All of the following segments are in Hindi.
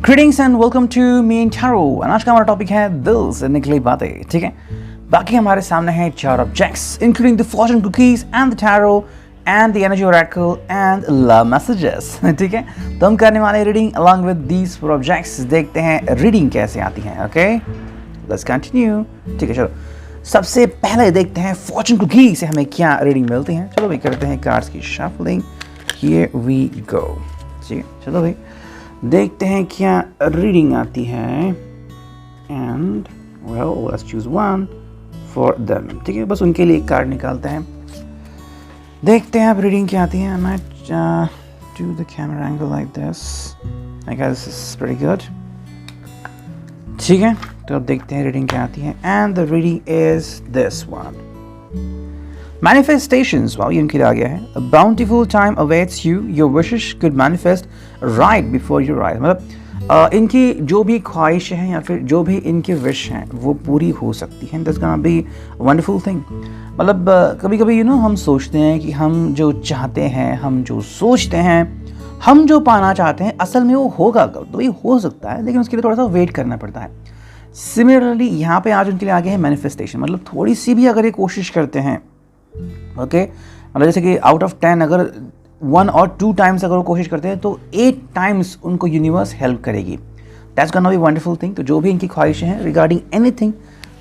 Greetings and welcome to me in tarot. आज का हमारा टॉपिक है दिल से निकली बातें। ठीक है, बाकी हमारे सामने हैं 4 objects including the Fortune cookies and the tarot and the energy Oracle and love messages. ठीक है, तो हम करने वाले reading along with these 4 objects. देखते हैं रीडिंग कैसे आती है। Okay, let's continue. ठीक है, चलो सबसे पहले देखते हैं फॉर्चून कुकी से हमें क्या रीडिंग मिलती है। चलो भाई करते हैं कार्ड्स की शफलिंग। हियर वी गो। ठीक है, चलो भाई देखते हैं क्या रीडिंग आती है। And well let's choose one for them. ठीक है, बस उनके लिए एक कार्ड निकालते हैं। देखते हैं अब रीडिंग क्या आती है। I might do the camera angle like this. I guess this is pretty good. ठीक है, तो अब देखते हैं रीडिंग क्या आती है। And the reading is this one. Manifestations, wow, ये उनके लिए आ गया है। A bountiful time awaits you. Your wishes could manifest right before your eyes. मतलब इनकी जो भी ख्वाहिशें हैं या फिर जो भी इनकी विश हैं वो पूरी हो सकती हैं। That's gonna be a wonderful thing. मतलब कभी कभी हम सोचते हैं कि हम जो चाहते हैं, हम जो सोचते हैं, हम जो पाना चाहते हैं, असल में वो होगा कब? तो ये हो सकता है, लेकिन उसके लिए थोड़ा सा वेट करना पड़ता है। सिमिलरली यहाँ पे आज उनके लिए आ गया है मैनिफेस्टेशन। मतलब थोड़ी सी भी अगर ये कोशिश करते हैं, ओके, मतलब जैसे कि आउट ऑफ 10 अगर 1 और 2 टाइम्स अगर वो कोशिश करते हैं तो 8 टाइम्स उनको यूनिवर्स हेल्प करेगी। That's gonna be wonderful thing. तो जो भी इनकी ख्वाहिशें हैं रिगार्डिंग एनीथिंग,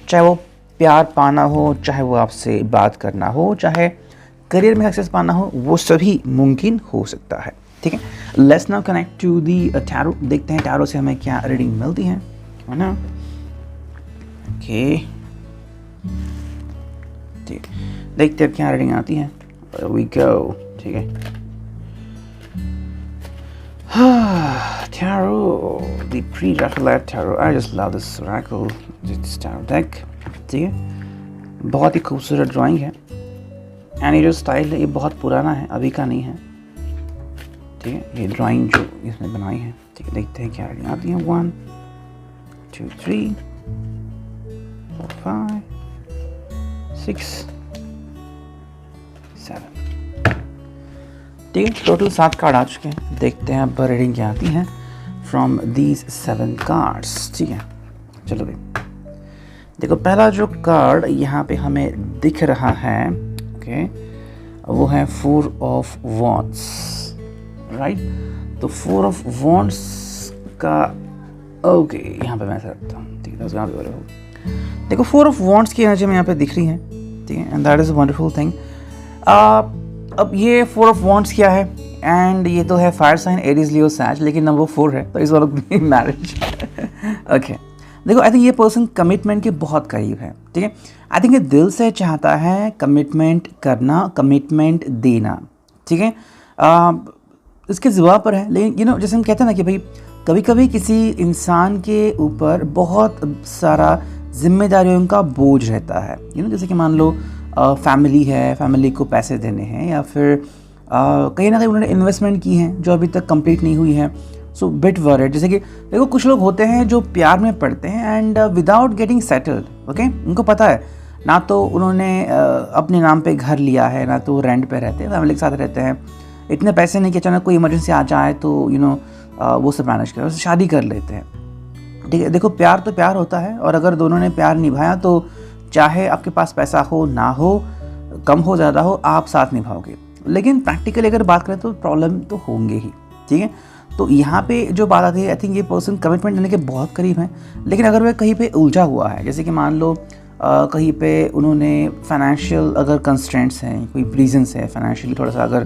चाहे वो प्यार पाना हो, चाहे वो आपसे बात करना हो, चाहे करियर में सक्सेस पाना हो, वो सभी मुमकिन हो सकता है। ठीक है, let's now connect to the tarot. देखते हैं टैरो से हमें क्या रीडिंग मिलती है ना। ओके, ठीक है, देखते हैं क्या रीडिंग आती है। We go. ठीक है, tarot, the प्री-रैफलेट tarot. I just love this Oracle, this tarot deck. ठीक है, बहुत ही खूबसूरत ड्राइंग है। एंड ये जो स्टाइल है ये बहुत पुराना है, अभी का नहीं है। ठीक है, ये ड्राइंग जो इसने बनाई है। ठीक है, देखते हैं क्या रीडिंग आती है। 1 2 3 4 5 6 7। ठीक है, टोटल 7 कार्ड आ चुके हैं। देखते हैं अब रीडिंग क्या आती है फ्रॉम दीज 7 कार्ड्स। ठीक है, चलो भाई देखो, पहला जो कार्ड यहाँ पे हमें दिख रहा है, ओके, वो है 4 ऑफ वॉन्ड्स, राइट। तो 4 ऑफ वॉन्ड्स का ओके यहाँ पे मैं ऐसा रखता हूँ। ठीक है, देखो 4 ऑफ वॉन्ड्स की एनर्जी में यहाँ पे दिख रही है। ठीक है, and that is a wonderful thing. अब ये 4 ऑफ वॉन्ड्स क्या है? एंड ये तो है फायर साइन एरीज लियो सैज, लेकिन नंबर 4 है तो इस वाला मैरिज। ओके, देखो आई थिंक ये पर्सन कमिटमेंट के बहुत करीब है। ठीक है, आई थिंक ये दिल से चाहता है कमिटमेंट करना, कमिटमेंट देना। ठीक है, इसके ज़ुबान पर है, लेकिन जैसे हम कहते हैं ना कि भाई कभी कभी किसी इंसान के ऊपर बहुत सारा जिम्मेदारियों का बोझ रहता है। जैसे कि मान लो फैमिली है, फैमिली को पैसे देने हैं, या फिर कहीं ना कहीं उन्होंने इन्वेस्टमेंट की है जो अभी तक कंप्लीट नहीं हुई है। सो बिट वरीड। जैसे कि देखो कुछ लोग होते हैं जो प्यार में पड़ते हैं and without getting settled. Okay, उनको पता है ना तो उन्होंने अपने नाम पे घर लिया है, ना तो रेंट पे रहते हैं, फैमिली के साथ रहते हैं। इतने पैसे नहीं कि अचानक कोई इमरजेंसी आ जाए तो वो सब मैनेज कर, शादी कर लेते हैं। ठीक है, देखो प्यार तो प्यार होता है, और अगर दोनों ने प्यार निभाया तो चाहे आपके पास पैसा हो ना हो, कम हो ज़्यादा हो, आप साथ निभाओगे। लेकिन प्रैक्टिकली अगर बात करें तो प्रॉब्लम तो होंगे ही। ठीक है, तो यहाँ पे जो बात आती है, आई थिंक ये पर्सन कमिटमेंट देने के बहुत करीब है, लेकिन अगर वह कहीं पे उलझा हुआ है, जैसे कि मान लो कहीं पे उन्होंने फाइनेंशियल अगर कंस्ट्रेंट्स हैं, कोई रीजंस है फाइनेंशियली थोड़ा सा अगर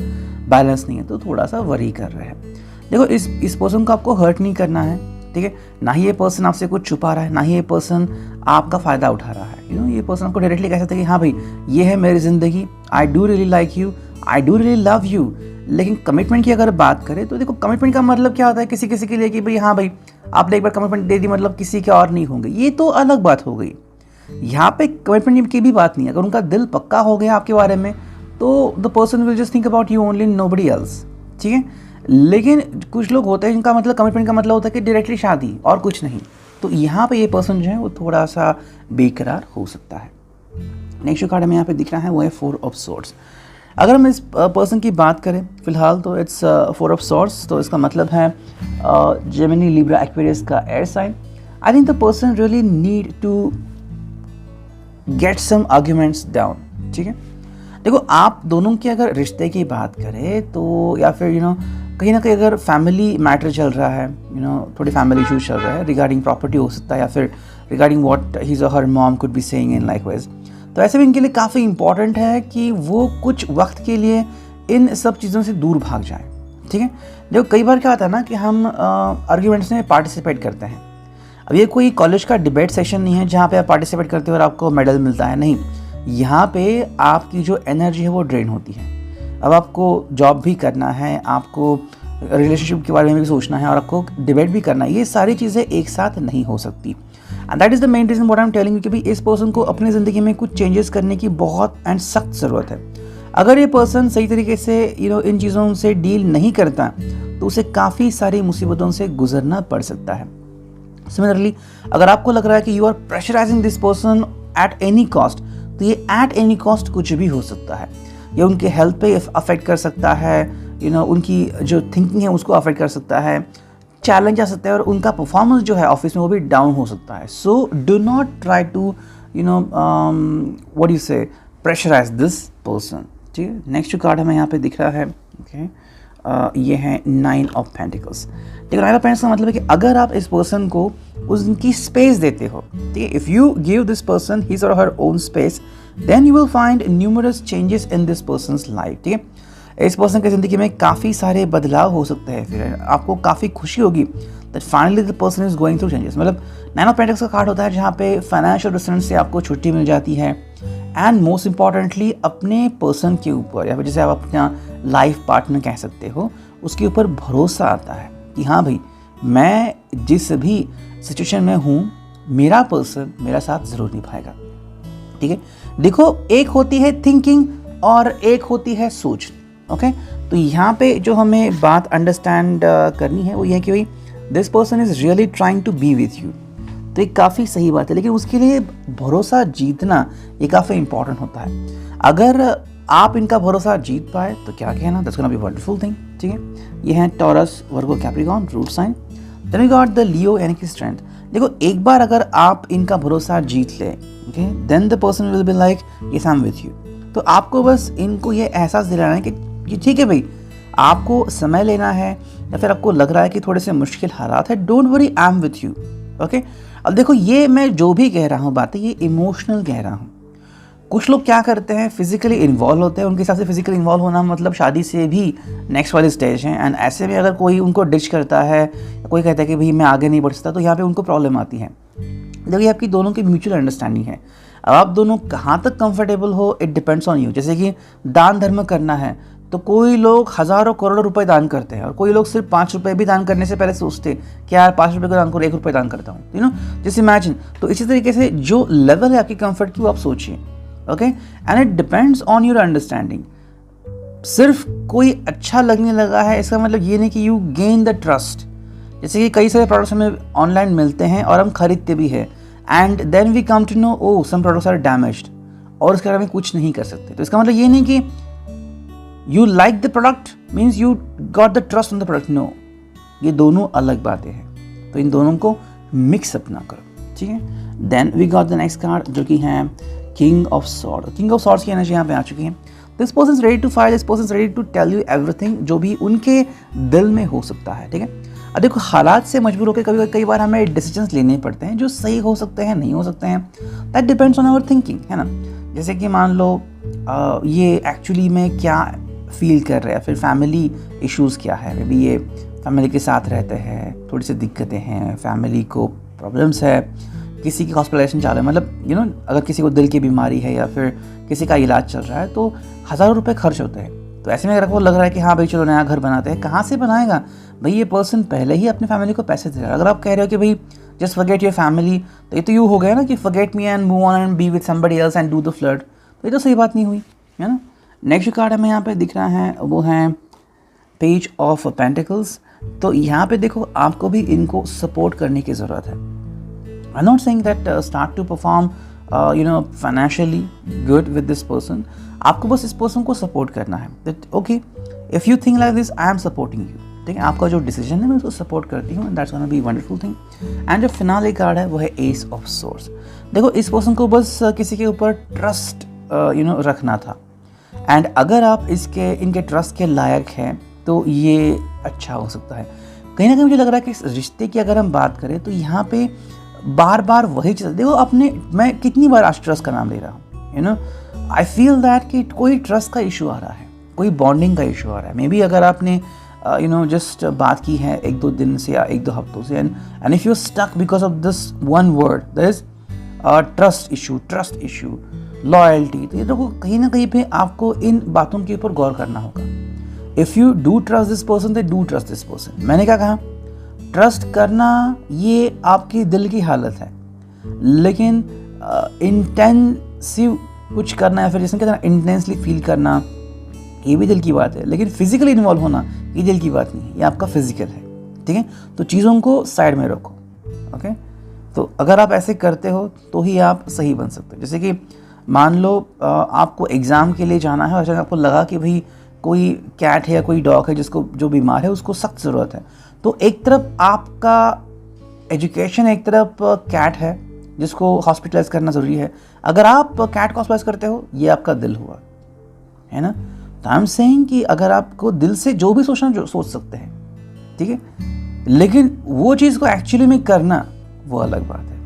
बैलेंस नहीं है, तो थोड़ा सा वरी कर रहे हैं। देखो इस पर्सन को आपको हर्ट नहीं करना है। ठीक है, ना ही ये पर्सन आपसे कुछ छुपा रहा है, ना ही ये पर्सन आपका फ़ायदा उठा रहा है। ये पर्सन आपको डायरेक्टली कह सकता है कि हाँ भाई ये है मेरी ज़िंदगी, I do really like you, I do really love you. लेकिन कमिटमेंट की अगर बात करें तो देखो कमिटमेंट का मतलब क्या होता है किसी किसी के लिए कि भाई हाँ भाई आपने एक बार कमिटमेंट दे दी मतलब किसी के और नहीं होंगे, ये तो अलग बात हो गई। यहाँ पे कमिटमेंट की भी बात नहीं है। अगर उनका दिल पक्का हो गया आपके बारे में तो the person will just think about you only, nobody else. ठीक है, लेकिन कुछ लोग होते हैं जिनका मतलब कमिटमेंट का मतलब होता है कि डायरेक्टली शादी और कुछ नहीं। तो यहाँ पे ये पर्सन जो है वो थोड़ा सा बेकरार हो सकता है। नेक्स्ट कार्ड हमें यहाँ पे दिख रहा है वो है 4 ऑफ सोर्ड्स। अगर हम इस पर्सन की बात करें फिलहाल तो इट्स 4 ऑफ सॉर्ड्स, तो इसका मतलब है जेमिनी, लिब्रा, एक्वेरियस का air sign. I think the person really need to get some arguments down, ठीक है। देखो आप दोनों की अगर रिश्ते की बात करें तो या फिर कहीं ना कहीं अगर फैमिली मैटर चल रहा है, थोड़ी फैमिली इशूज चल रहा है रिगार्डिंग प्रॉपर्टी हो सकता है, या फिर रिगार्डिंग व्हाट हिज और her mom could be saying in likewise, तो ऐसे में इनके लिए काफ़ी इंपॉर्टेंट है कि वो कुछ वक्त के लिए इन सब चीज़ों से दूर भाग जाएं, ठीक है। देखो कई बार क्या होता है ना कि हम आर्ग्यूमेंट्स में पार्टिसिपेट करते हैं। अब ये कोई कॉलेज का डिबेट सेशन नहीं है जहाँ पे आप पार्टिसिपेट करते हो और आपको मेडल मिलता है, नहीं। यहाँ पे आपकी जो एनर्जी है वो ड्रेन होती है। अब आपको जॉब भी करना है, आपको रिलेशनशिप के बारे में भी सोचना है और आपको डिबेट भी करना है, ये सारी चीज़ें एक साथ नहीं हो सकती। And that is the main reason what I am telling you कि भाई इस पर्सन को अपनी ज़िंदगी में कुछ चेंजेस करने की बहुत एंड सख्त ज़रूरत है। अगर ये पर्सन सही तरीके से इन चीज़ों से डील नहीं करता तो उसे काफ़ी सारी मुसीबतों से गुजरना पड़ सकता है। सिमिलरली अगर आपको लग रहा है कि you are pressurising this person at any cost, तो ये एट एनी कॉस्ट कुछ भी हो सकता है। ये उनके हेल्थ पे अफेक्ट कर सकता है, उनकी जो थिंकिंग है उसको अफेक्ट कर सकता है, चैलेंज आ सकता है और उनका परफॉर्मेंस जो है ऑफिस में वो भी डाउन हो सकता है। So do not try to what you say pressurise this person, ठीक है। नेक्स्ट जो कार्ड हमें यहाँ पे दिख रहा है, ओके, ये है 9 ऑफ पेंटिकल्स। ठीक है, 9 ऑफ पेंटिकल्स का मतलब है कि अगर आप इस पर्सन को उनकी स्पेस देते हो, ठीक है, if you give this person his और her own space, then you will find numerous changes in this persons life, ठीक है। इस पर्सन की ज़िंदगी में काफ़ी सारे बदलाव हो सकते हैं, फिर आपको काफ़ी खुशी होगी that finally the person is going through changes. मतलब 9 ऑफ पेंटिकल्स का कार्ड होता है जहाँ पे फाइनेंशियल रिस्ट्रेंट से आपको छुट्टी मिल जाती है, एंड मोस्ट इंपॉर्टेंटली अपने पर्सन के ऊपर या फिर जैसे आप अपना लाइफ पार्टनर कह सकते हो उसके ऊपर भरोसा आता है कि हाँ भाई मैं जिस भी सिचुएशन में हूँ मेरा पर्सन मेरा साथ ज़रूर निभाएगा, ठीक है। देखो एक होती है थिंकिंग और एक होती है सोच, ओके। तो यहाँ पे जो हमें बात अंडरस्टैंड करनी है वो ये है कि भाई this person is really trying to be with you, तो ये काफ़ी सही बात है, लेकिन उसके लिए भरोसा जीतना ये काफ़ी इंपॉर्टेंट होता है। अगर आप इनका भरोसा जीत पाए तो क्या कहना, that's gonna be wonderful thing, ठीक है। ये है taurus, Virgo, Capricorn, root sine. Then we got the लियो यानी कि स्ट्रेंथ। देखो एक बार अगर आप इनका भरोसा जीत ले, okay, then the person will be like yes I am with you. तो आपको बस इनको ये एहसास दिलाना है कि ठीक है भाई आपको समय लेना है या फिर आपको लग रहा है कि थोड़े से मुश्किल हालात है, don't worry I am with you, okay. अब देखो ये मैं जो भी कह रहा हूँ बातें ये इमोशनल कह रहा हूँ। कुछ लोग क्या करते हैं फिजिकली इन्वॉल्व होते हैं, उनके हिसाब से फिजिकली इन्वॉल्व होना मतलब शादी से भी नेक्स्ट वाली स्टेज है। एंड ऐसे में अगर कोई उनको डिच करता है या कोई कहता है कि भाई मैं आगे नहीं बढ़ सकता, तो यहाँ पे उनको प्रॉब्लम आती है। देखो ये आपकी दोनों की म्यूचुअल अंडरस्टैंडिंग है। अब आप दोनों कहाँ तक कंफर्टेबल हो इट डिपेंड्स ऑन यू। जैसे कि दान धर्म करना है तो कोई लोग हज़ारों करोड़ों रुपए दान करते हैं और कोई लोग सिर्फ 5 रुपये भी दान करने से पहले सोचते कि यार 5 रुपये को दान करो, 1 रुपये दान करता हूँ, जैसे इमेजिन। तो इसी तरीके से जो लेवल है आपकी कंफर्ट की वो आप सोचिए, okay. And it depends on your understanding. सिर्फ कोई अच्छा लगने लगा है इसका मतलब ये नहीं कि यू गेन द ट्रस्ट। जैसे कि कई सारे प्रोडक्ट्स हमें ऑनलाइन मिलते हैं और हम खरीदते भी हैं, and then we come to know oh some products are damaged और उसके बारे में कुछ नहीं कर सकते। तो इसका मतलब ये नहीं कि you like the product means you got the trust on the product, no, ये दोनों अलग बातें हैं। तो इन दोनों को मिक्स अप ना करो, ठीक है। Then we got the next card जो कि है king of sword. King of swords की एनर्जी यहाँ पे आ चुकी है। This person is ready to fight, this person is ready to tell you everything जो भी उनके दिल में हो सकता है, ठीक है। अब देखो हालात से मजबूर होकर कई बार हमें डिसीजंस लेने पड़ते हैं जो सही हो सकते हैं, नहीं हो सकते हैं, that depends on our thinking, है ना। जैसे कि मान लो ये एक्चुअली में क्या फील कर रहे हैं, फिर फैमिली इश्यूज़ क्या है, मे बी ये फैमिली के साथ रहते हैं, थोड़ी सी दिक्कतें हैं, फैमिली को प्रॉब्लम्स है, किसी की हॉस्पिटलाइजेशन चालू है, मतलब अगर किसी को दिल की बीमारी है या फिर किसी का इलाज चल रहा है तो हज़ारों रुपए खर्च होते हैं। तो ऐसे में अगर आपको लग रहा है कि हाँ भाई चलो नया घर बनाते हैं, कहाँ से बनाएगा भाई, ये पर्सन पहले ही अपनी फैमिली को पैसे दे रहा है। अगर आप कह रहे हो कि भाई जस्ट फॉरगेट योर फैमिली, तो ये तो यूँ हो गया ना कि forget me and move on and be with somebody else and do the flirt, तो ये तो सही बात नहीं हुई, है ना। नेक्स्ट कार्ड हमें यहाँ पे दिख रहा है वो है पेज ऑफ पेंटिकल्स। तो यहाँ पे देखो आपको भी इनको सपोर्ट करने की ज़रूरत है। I am not saying that start to perform financially good with this person, आपको बस इस पर्सन को सपोर्ट करना है that okay if you think like this I am supporting you, ठीक है, आपका जो डिसीजन है मैं उसको सपोर्ट करती हूँ, and that's gonna be wonderful thing. And जो फिनाले कार्ड है वो है एस ऑफ सोर्स। देखो इस पर्सन को बस किसी के ऊपर ट्रस्ट रखना था, एंड अगर आप इनके ट्रस्ट के लायक हैं तो ये अच्छा हो सकता है। कहीं ना कहीं मुझे लग रहा है कि इस रिश्ते की अगर हम बात करें तो यहाँ पे बार बार वही चीज़, देखो मैं कितनी बार आज ट्रस्ट का नाम ले रहा हूँ, आई फील दैट कि कोई ट्रस्ट का इशू आ रहा है, कोई बॉन्डिंग का इशू आ रहा है। मे बी अगर आपने जस्ट बात की है 1-2 दिन से या 1-2 हफ्तों से, and if you stuck because of this one word that is trust issue, loyalty, तो ये देखो कहीं ना कहीं पे आपको इन बातों के ऊपर गौर करना होगा। If you do trust this person तो डू ट्रस्ट दिस पर्सन। मैंने क्या कहा, ट्रस्ट करना ये आपकी दिल की हालत है, लेकिन इंटेंसिव कुछ करना है, फिर जैसे कहते हैं इंटेंसली फील करना, ये भी दिल की बात है, लेकिन फिजिकली इन्वॉल्व होना ये दिल की बात नहीं है, ये आपका फिजिकल है, ठीक है। तो चीज़ों को साइड में रखो, ओके। तो अगर आप ऐसे करते हो तो ही आप सही बन सकते हो। जैसे कि मान लो आपको एग्ज़ाम के लिए जाना है और आपको लगा कि भाई कोई कैट है या कोई डॉग है जो बीमार है, उसको सख्त ज़रूरत है, तो एक तरफ आपका एजुकेशन, एक तरफ कैट है जिसको हॉस्पिटलाइज करना ज़रूरी है। अगर आप कैट को हॉस्पिटलाइज करते हो, ये आपका दिल हुआ, है ना। तो आई एम सेइंग कि अगर आपको दिल से जो भी सोचना जो सोच सकते हैं, ठीक है, लेकिन वो चीज़ को एक्चुअली में करना वो अलग बात है।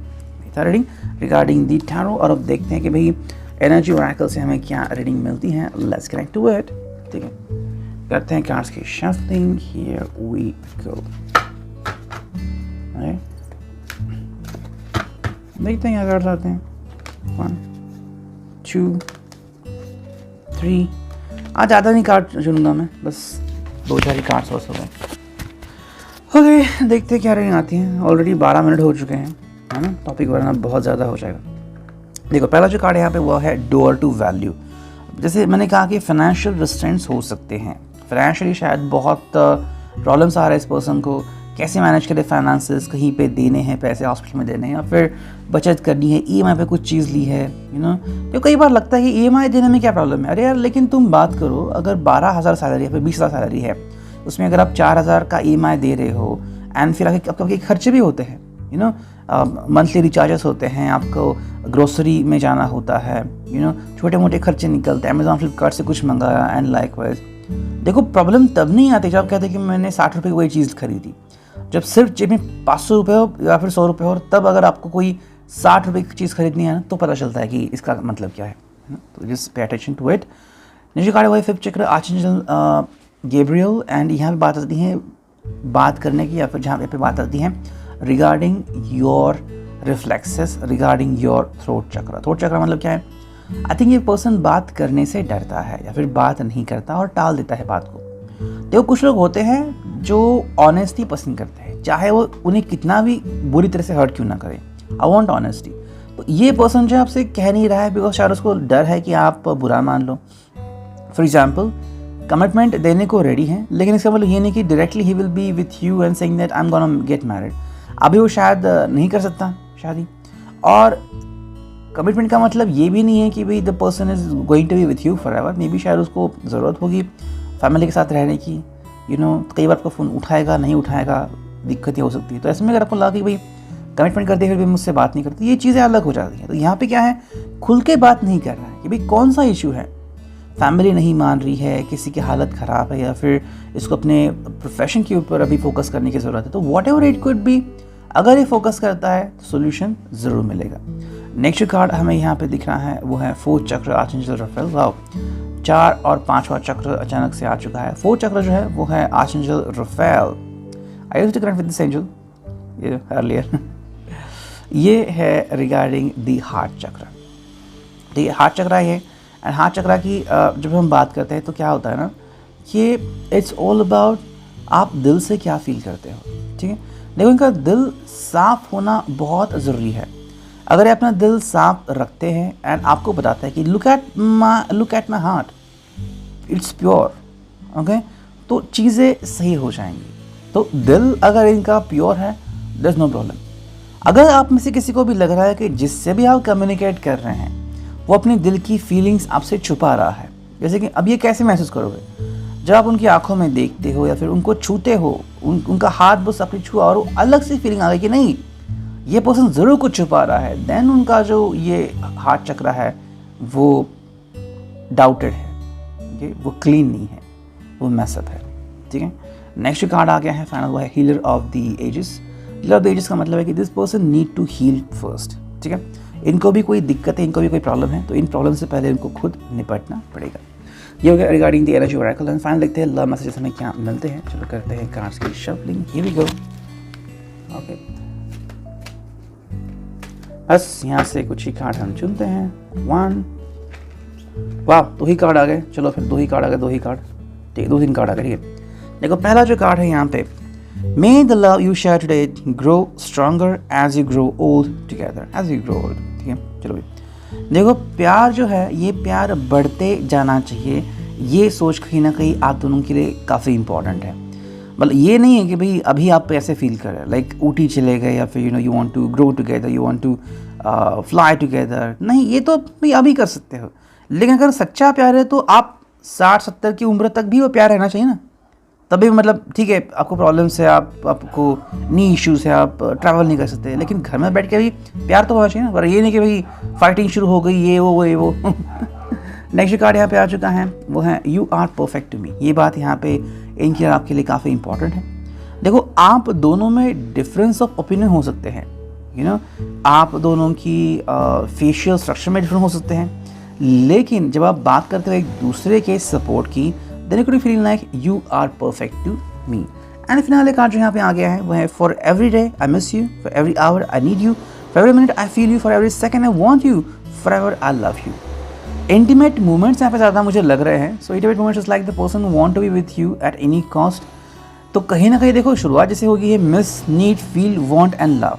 रीडिंग रिगार्डिंग दी टैरो, और अब देखते हैं कि भाई एनर्जी ओरेकल से हमें क्या रीडिंग मिलती है। लेट्स कनेक्ट टू इट, ठीक है, करते हैं कार्ड्स की शफलिंग। हियर वी गो, देखते हैं क्या कार्ड्स आते हैं। 1 2 3, आज ज़्यादा नहीं कार्ड चुनूंगा मैं, बस 2-4 ही कार्ड्स हो सके। ओके, देखते हैं क्या रीडिंग आती है। ऑलरेडी 12 मिनट हो चुके हैं, है ना, टॉपिक वरना बहुत ज़्यादा हो जाएगा। देखो पहला जो कार्ड यहाँ पे वो है डोर टू वैल्यू। जैसे मैंने कहा कि फाइनेंशियल रिस्ट्रेंट्स हो सकते हैं, फाइनेंशियली शायद बहुत प्रॉब्लम्स आ रहे हैं इस पर्सन को, कैसे मैनेज करें फाइनेंसेस, कहीं पे देने हैं पैसे, हॉस्पिटल में देने हैं, या फिर बचत करनी है, ईएमआई पे कुछ चीज़ ली है, तो कई बार लगता है कि ईएमआई देने में क्या प्रॉब्लम है। अरे यार, लेकिन तुम बात करो, अगर 12,000 सैलरी है, फिर 20,000 सैलरी है, उसमें अगर आप 4,000 का ईएमआई दे रहे हो, एंड फिर आपके खर्चे भी होते हैं, मंथली रिचार्जेस होते हैं, आपको ग्रोसरी में जाना होता है, छोटे मोटे खर्चे निकलते हैं, अमेजॉन फ्लिपकार्ट से कुछ मंगाया, एंड लाइकवाइज। देखो प्रॉब्लम तब नहीं आती जब आप कहते हैं कि मैंने 60 रुपये की कोई चीज़ खरीदी, जब सिर्फ जेब में 500 रुपये हो या फिर 100 रुपये हो, तब अगर आपको कोई 60 रुपये की चीज़ खरीदनी है ना, तो पता चलता है कि इसका मतलब क्या है। तो just pay attention to it. नीचे कार्ड हुआ है 5th चक्र, आर्चएंजल गैब्रियल, एंड यहाँ पे बात आती है बात करने की, या फिर जहाँ पे बात आती है regarding your reflexes, regarding your throat चक्र। थ्रोट चक्र मतलब क्या है? आई थिंक ये पर्सन बात करने से डरता है या फिर बात नहीं करता और टाल देता है बात को। देखो कुछ लोग होते हैं जो ऑनेस्टी पसंद करते हैं, चाहे वो उन्हें कितना भी बुरी तरह से हर्ट क्यों ना करे। I want honesty. तो ये पर्सन जो आपसे कह नहीं रहा है बिकॉज शायद उसको डर है कि आप बुरा मान लो। फॉर एग्जाम्पल, कमिटमेंट देने को रेडी है, लेकिन इसका मतलब ये नहीं कि directly he will be with you and saying that I am gonna get married. अभी वो शायद नहीं कर सकता शादी। और कमिटमेंट का मतलब ये भी नहीं है कि भाई the person is going to be with you forever. Maybe शायद उसको ज़रूरत होगी फैमिली के साथ रहने की, कई बार आपको फ़ोन उठाएगा नहीं उठाएगा, दिक्कतें हो सकती है। तो ऐसे में अगर आपको लगा कि भाई कमिटमेंट करते फिर भी मुझसे बात नहीं करती, ये चीज़ें अलग हो जाती हैं। तो यहाँ पे क्या है, खुल के बात नहीं कर रहा है कि भाई कौन सा इशू है, फैमिली नहीं मान रही है, किसी की हालत ख़राब है, या फिर इसको अपने प्रोफेशन के ऊपर अभी फोकस करने की ज़रूरत है। तो what ever it could be, अगर ये फोकस करता है तो सोल्यूशन ज़रूर मिलेगा। नेक्स्ट कार्ड हमें यहाँ पे दिख रहा है वो है 4th चक्र, आर्चएंजल रफेल। वाओ, 4 और 5वां चक्र अचानक से आ चुका है। 4th चक्र जो है वो है आर्चएंजल Rafale. I used to connect with this angel earlier. ये है रिगार्डिंग दी हार्ट चक्र। ठीक है, हार्ट चक्र है। एंड हार्ट चक्र की जब हम बात करते हैं तो क्या होता है ना, कि इट्स ऑल अबाउट आप दिल से क्या फील करते हो। ठीक है, देखो इनका दिल साफ होना बहुत ज़रूरी है। अगर आप अपना दिल साफ रखते हैं एंड आपको बताता है कि look at my heart, it's pure, okay, तो चीज़ें सही हो जाएंगी। तो दिल अगर इनका प्योर है, देयर इज नो प्रॉब्लम। अगर आप में से किसी को भी लग रहा है कि जिससे भी आप कम्युनिकेट कर रहे हैं वो अपनी दिल की फीलिंग्स आपसे छुपा रहा है, जैसे कि अब ये कैसे महसूस करोगे जब आप उनकी आंखों में देखते हो या फिर उनको छूते हो, उनका हाथ बस अपनी छुआ और वो अलग सी फीलिंग आ गई कि नहीं ये पर्सन ज़रूर कुछ छुपा रहा है, देन उनका जो ये हार्ट चक्र है वो डाउटेड है, वो क्लीन नहीं है, वो मैसअप है। ठीक है, नेक्स्ट कार्ड आ गया है फाइनल, वो है healer of the ages. Healer of the ages का मतलब है कि this person need to heal first. ठीक है, इनको भी कोई दिक्कत है, इनको भी कोई प्रॉब्लम है, तो इन प्रॉब्लम से पहले इनको खुद निपटना पड़ेगा। ये हो गया regarding the energy Oracle. And final देखते हैं लव मैसेजेस हमें क्या मिलते हैं। चलो करते हैं कार्ड्स की shuffling. Here we go. Okay, बस यहाँ से कुछ ही कार्ड हम चुनते हैं। 1, वाह 2 ही कार्ड आ गए। चलो फिर 2 ही कार्ड आ गए, 2 ही कार्ड, ठीक है 2-3 कार्ड आ गए। ठीक है, देखो पहला जो कार्ड है यहाँ पे, may the love you share today grow stronger as you grow old together, as you grow old. ठीक है, चलो भाई देखो प्यार जो है ये प्यार बढ़ते जाना चाहिए, ये सोच कहीं ना कहीं आप दोनों के लिए काफ़ी इंपॉर्टेंट है। मतलब ये नहीं है कि भाई अभी आप ऐसे फील कर रहे हैं लाइक ऊटी चले गए या फिर you want to grow together, you want to fly together, नहीं ये तो भाई अभी कर सकते हो। लेकिन अगर सच्चा प्यार है तो आप 60-70 की उम्र तक भी वो प्यार रहना चाहिए ना, तभी मतलब ठीक है आपको प्रॉब्लम्स है, आपको नी इश्यूज़ है, आप ट्रैवल नहीं कर सकते, लेकिन घर में बैठ के भी प्यार तो होना चाहिए ना, पर ये नहीं कि भाई फाइटिंग शुरू हो गई ये वो नेक्स्ट कार्ड यहाँ पे आ चुका है, वो है you are perfect to me. ये बात यहाँ पे इनके आपके लिए काफ़ी इंपॉर्टेंट है। देखो आप दोनों में डिफरेंस ऑफ ओपिनियन हो सकते हैं, आप दोनों की फेशियल स्ट्रक्चर में डिफरेंट हो सकते हैं, लेकिन जब आप बात करते हो एक दूसरे के सपोर्ट की, then you could feel like you are perfect to me। And finale card जो यहाँ पे आ गया है वो है for every day I miss you, for every hour I need you, for every minute I feel you, for every second I want you, for ever I love you. Intimate moments यहाँ पे ज़्यादा मुझे लग रहे हैं। सो intimate moments is like the person want to be with you eight any cost. तो कहीं ना कहीं देखो शुरुआत जैसे होगी है miss, need, feel, want and love,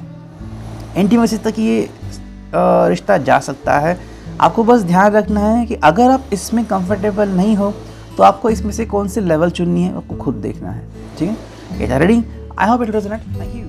intimacy तक ये रिश्ता जा सकता है। आपको बस ध्यान रखना है कि अगर आप इसमें कंफर्टेबल नहीं हो तो आपको इसमें से कौन से लेवल चुननी है आपको खुद देखना है। ठीक है, ये था reading. I hope it was it. Thank you.